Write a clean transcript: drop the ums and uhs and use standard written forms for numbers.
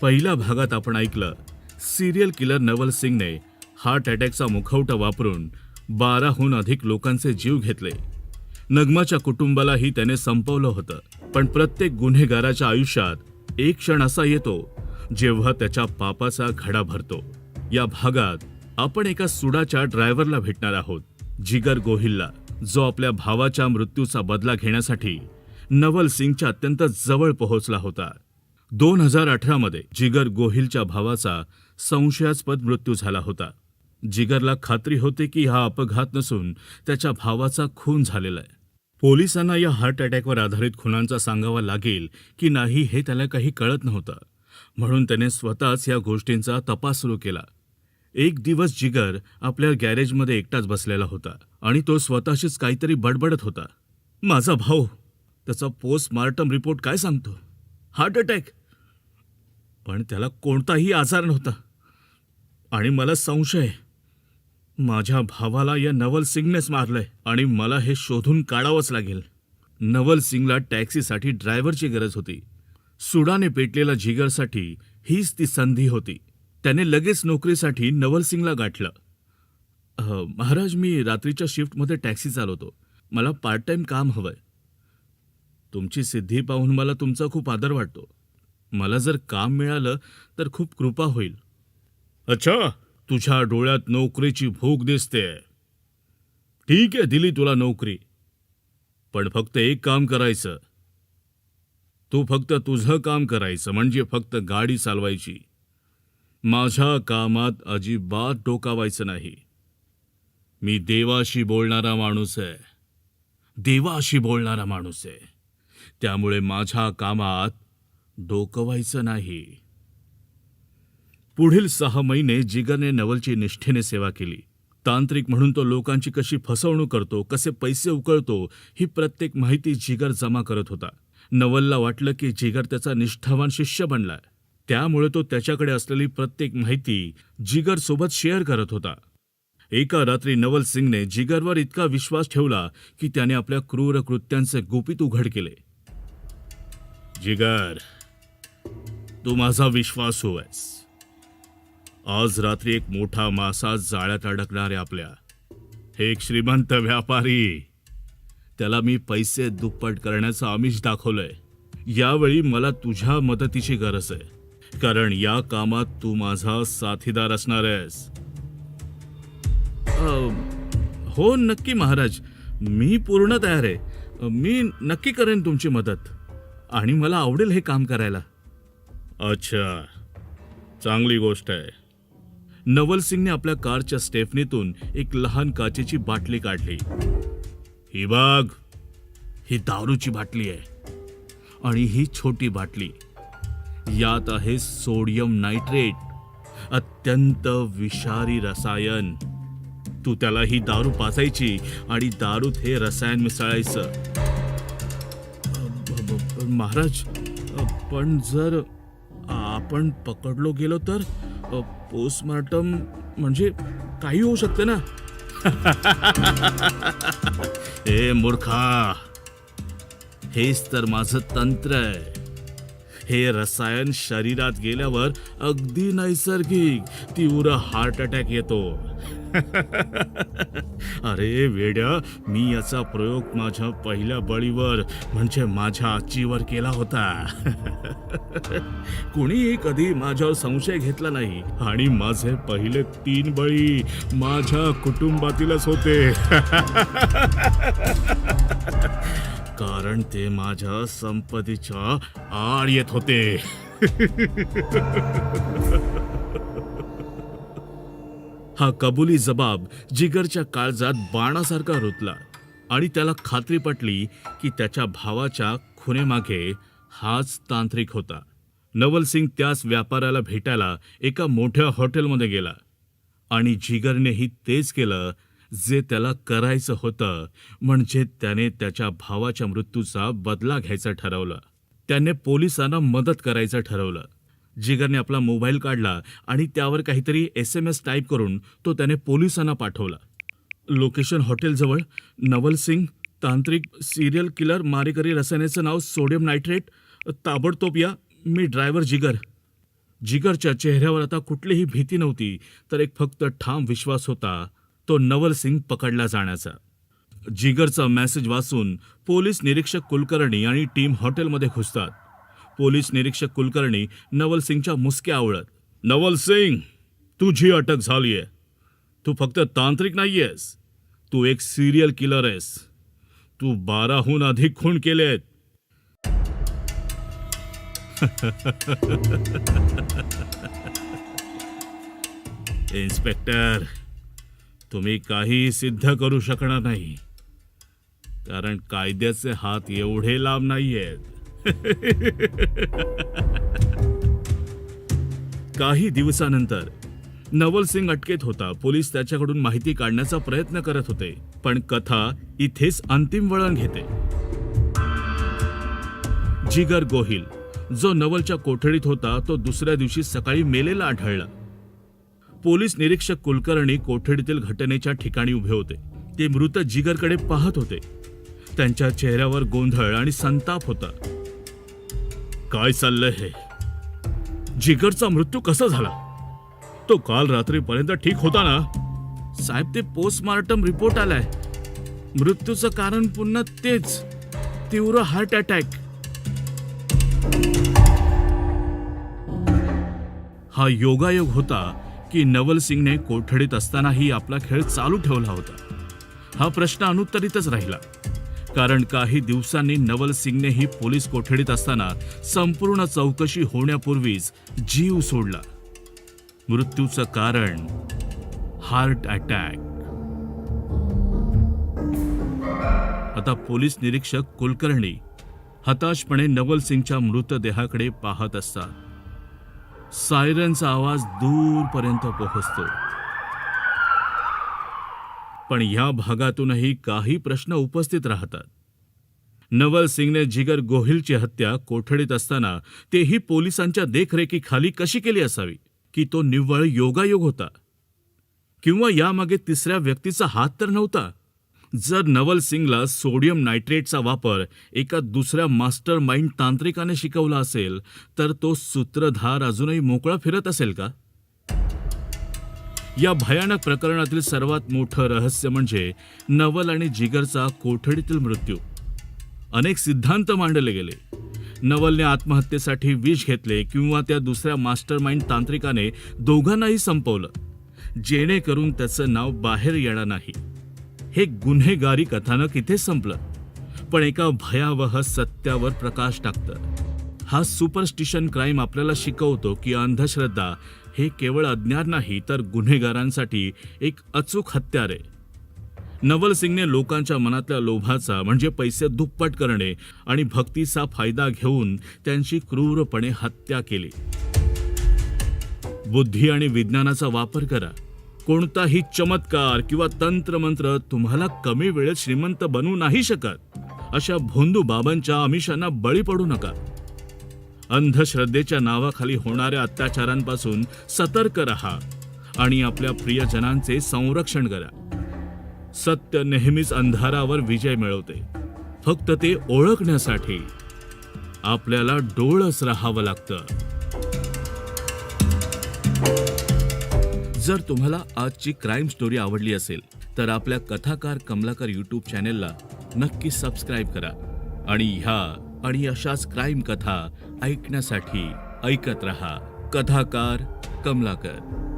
पहिल्या भागात आपण ऐकलं, सिरियल किलर नवल सिंगने हार्ट अटॅकचा मुखवटा वापरून 12हून अधिक लोकांचे जीव घेतले. नगमाच्या कुटुंबालाही त्याने संपवलं होतं. पण प्रत्येक गुन्हेगाराच्या आयुष्यात एक क्षण असा येतो जेव्हा त्याच्या पापाचा घडा भरतो. या भागात आपण एका सुडाच्या ड्रायव्हरला भेटणार आहोत, जिगर गोहिलला, जो आपल्या भावाच्या मृत्यूचा बदला घेण्यासाठी नवल सिंगच्या अत्यंत जवळ पोहोचला होता. 2018 मध्ये जिगर गोहिलच्या भावाचा संशयास्पद मृत्यू झाला होता. जिगरला खात्री होती की हा अपघात नसून त्याच्या भावाचा खून झालेला आहे. पोलिसांना या हार्ट अटॅकवर आधारित खुनांचा सांगावा लागेल की नाही हे त्याला काही कळत नव्हतं. म्हणून त्याने स्वतःच या गोष्टींचा तपास सुरू केला. एक दिवस जिगर आपल्या गॅरेजमध्ये एकटाच बसलेला होता आणि तो स्वतःशीच काहीतरी बडबडत होता. माझा भाऊ, त्याचा पोस्टमार्टम रिपोर्ट काय सांगतो? Heart attack. पण त्याला कोणताही आजार नव्हता आणि मला संशय, माझ्या भावाला या नवल सिंगनेच मारलंय आणि मला हे शोधून काढावंच लागेल. नवल सिंगला टॅक्सीसाठी ड्रायव्हरची गरज होती. सुडाने पेटलेल्या जिगरसाठी हीच ती संधी होती. त्याने लगेच नोकरीसाठी नवल सिंगला गाठलं. महाराज, मी रात्रीच्या शिफ्टमध्ये टॅक्सी चालवतो. मला पार्ट टाइम काम हवंय. तुमची सिद्धी पाहून मला तुमचा खूप आदर वाटतो. मला जर काम मिळालं तर खूप कृपा होईल. अच्छा, तुझ्या डोळ्यात नोकरीची भूक दिसते. ठीक आहे, दिली तुला नोकरी. पण फक्त एक काम करायचं. तू फक्त तुझं काम करायचं, म्हणजे फक्त गाडी चालवायची. माझ्या कामात अजिबात डोकावायचं नाही. मी देवाशी बोलणारा माणूस आहे. देवाशी बोलणारा माणूस आहे. त्यामुळे माझ्या कामात डोकवायचं नाही. पुढील 6 महिने जिगरने नवलची निष्ठेने सेवा केली. तांत्रिक म्हणून तो लोकांची कशी फसवणूक करतो, कसे पैसे उकळतो, ही प्रत्येक माहिती जिगर जमा करत होता. नवलला वाटलं की जिगर त्याचा निष्ठावान शिष्य बनलाय. त्यामुळे तो त्याच्याकडे असलेली प्रत्येक माहिती जिगर सोबत शेअर करत होता. एका रात्री नवल सिंगने जिगरवर इतका विश्वास ठेवला की त्याने आपल्या क्रूर कृत्यांचे गुपित उघड केले. जिगर, तू माझा विश्वासू आहेस. आज रात्री एक मोठा मासा जाळ्यात अडकणार आहे आपल्या. हे एक श्रीमंत व्यापारी, त्याला मी पैसे दुप्पट करण्याचं आमिष दाखवलंय. यावेळी मला तुझ्या मदतीची गरज आहे, कारण या कामात तू माझा साथीदार असणार आहेस. हो नक्की महाराज, मी पूर्ण तयार आहे. मी नक्की करेन तुमची मदत आणि मला आवडेल हे काम करायला. अच्छा, चांगली गोष्ट आहे. नवल सिंगने आपल्या कारच्या स्टेफनीतून एक लहान काचेची बाटली काढली. ही बघ, ही दारूची बाटली आहे आणि ही छोटी बाटली. यात आहे सोडियम नायट्रेट, अत्यंत विषारी रसायन. तू त्याला ही दारू पाजायची आणि दारूत हे रसायन मिसळायचं. महाराज, पण जर आपण पकडलो गेलो तर पोस्टमार्टम म्हणजे काही होऊ शकतं ना. ए मूर्खा, हेच तर माझं तंत्र आहे. हे रसायन शरीरात गेल्यावर अगदी नैसर्गिक तीव्र हार्ट अटॅक येतो. अरे वेड्या, मी याचा प्रयोग माझ्या पहिल्या बळीवर म्हणजे माझ्या आजीवर केला होता. कुणीही कधी माझ्यावर संशय घेतला नाही आणि माझे पहिले 3 बळी माझ्या कुटुंबातीलच होते. कारण ते माझ्या संपत्तीच्या आड येत होते. हा कबुली जबाब जिगरच्या काळजात बाणासारखा रुतला आणि त्याला खात्री पटली की त्याच्या भावाच्या खुनेमागे हाच तांत्रिक होता. नवल सिंग त्याच व्यापाऱ्याला भेटायला एका मोठ्या हॉटेलमध्ये गेला आणि जिगरनेही तेच केलं जे त्याला करायचं होतं. म्हणजे त्याने त्याच्या भावाच्या मृत्यूचा बदला घ्यायचं ठरवलं. त्याने पोलिसांना मदत करायचं ठरवलं. जिगरने आपला मोबाईल काढला आणि त्यावर काहीतरी SMS टाईप करून तो त्याने पोलिसांना पाठवला. लोकेशन हॉटेलजवळ, नवल सिंग, तांत्रिक, सिरियल किलर, मारेकरी, रसायनाचं नाव सोडियम नायट्रेट. ताबडतोब या, मी ड्रायव्हर जिगर. जिगरच्या चेहऱ्यावर आता कुठलीही भीती नव्हती, तर एक फक्त ठाम विश्वास होता, तो नवल सिंग पकडला जाण्याचा. जिगरचा मेसेज वाचून पोलीस निरीक्षक कुलकर्णी आणि टीम हॉटेलमध्ये घुसतात. पोलीस निरीक्षक कुलकर्णी नवल सिंगच्या मुसक्या आवळत, "नवल सिंग, तुझी अटक झालीये. तू फक्त तांत्रिक नाहीयेस, तू एक सिरियल किलर आहेस. तू 12हून अधिक खून केलेत." इन्स्पेक्टर, तुम्ही काही सिद्ध करू शकणार नाही, कारण कायद्याचे हात एवढे लांब नाहीयेत. काही दिवसानंतर नवल सिंग अटकेत होता. पोलीस त्याच्याकडून माहिती काढण्याचा प्रयत्न करत होते, पण कथा इथेच अंतिम वळण घेते. जिगर गोहिल, जो नवलच्या कोठडीत होता, तो दुसऱ्या दिवशी सकाळी मेलेला आढळला. पोलीस निरीक्षक कुलकर्णी कोठडीतील घटनेच्या ठिकाणी उभे होते. ते मृत जिगरकडे पाहत होते. त्यांच्या चेहऱ्यावर गोंधळ आणि संताप होता. "काय चाललंय हे? जिगरचा मृत्यू कसा झाला? तो काल रात्रीपर्यंत ठीक होता ना?" "साहेब, ते पोस्टमार्टम रिपोर्ट आलाय. मृत्यूचं कारण पुन्हा तेच, तीव्र हार्ट अटॅक." हा योगायोग होता की नवल सिंगने कोठडीत असतानाही आपला खेळ चालू ठेवला होता. हा प्रश्न अनुत्तरितच राहिला, कारण काही दिवसांनी नवल सिंगनेही पोलीस कोठडीत असताना संपूर्ण चौकशी होण्यापूर्वीच जीव सोडला. मृत्यूचं कारण हार्ट अटॅक. आता पोलीस निरीक्षक कुलकर्णी हताशपणे नवल सिंगच्या मृतदेहाकडे पाहत असतात. सायरनचा आवाज दूरपर्यंत पोहोचतो. पण या भागातूनही काही प्रश्न उपस्थित राहतात. नवल सिंगने जिगर गोहिलची हत्या कोठडीत असताना, तेही पोलिसांच्या देखरेखीखाली कशी केली असावी? की तो निव्वळ योगायोग होता? किंवा यामागे तिसऱ्या व्यक्तीचा हात तर नव्हता? जर नवल सिंगला सोडियम नायट्रेटचा वापर एका दुसऱ्या मास्टर माइंड तांत्रिकाने शिकवला असेल, तर तो सूत्रधार अजूनही मोकळा फिरत असेल का? या भयानक प्रकरणातील सर्वात मोठं रहस्य म्हणजे नवल आणि जिगरचा कोठडीतील मृत्यू. अनेक सिद्धांत मांडले गेले. नवलने आत्महत्येसाठी विष घेतले किंवा त्या दुसऱ्या मास्टर माइंड तांत्रिकाने दोघांनाही संपवलं, जेणेकरून त्याचं नाव बाहेर येणार नाही. हे गुन्हेगारी कथानक इथे संपलं, पण एका भयावह सत्यावर प्रकाश टाकतं. हा सुपरस्टिशन क्राईम आपल्याला शिकवतो की अंधश्रद्धा हे केवळ अज्ञान नाही, तर गुन्हेगारांसाठी एक अचूक हत्यार आहे. नवल सिंगने लोकांच्या मनातल्या लोभाचा, म्हणजे पैसे दुप्पट करणे आणि भक्तीचा फायदा घेऊन त्यांची क्रूरपणे हत्या केली. बुद्धी आणि विज्ञानाचा वापर करा. कोणताही चमत्कार किंवा तंत्रमंत्र तुम्हाला कमी वेळेत श्रीमंत बनवू नाही शकत. अशा भोंदू बाबांच्या आमिषांना बळी पडू नका. अंधश्रद्धेच्या नावाखाली होणाऱ्या अत्याचारांपासून सतर्क रहा आणि आपल्या प्रियजनांचे संरक्षण करा. सत्य नेहमीच अंधारावर विजय मिळवते. फक्त ते ओळखण्यासाठी आपल्याला डोळस राहावं लागतं. जर तुम्हाला आजची क्राईम स्टोरी आवडली असेल, तर आपल्या कथाकार कमलाकर यूट्यूब चॅनेलला नक्की सबस्क्राईब करा आणि ह्या आणि अशाच क्राईम कथा ऐकण्यासाठी ऐकत रहा. कथाकार कमलाकर.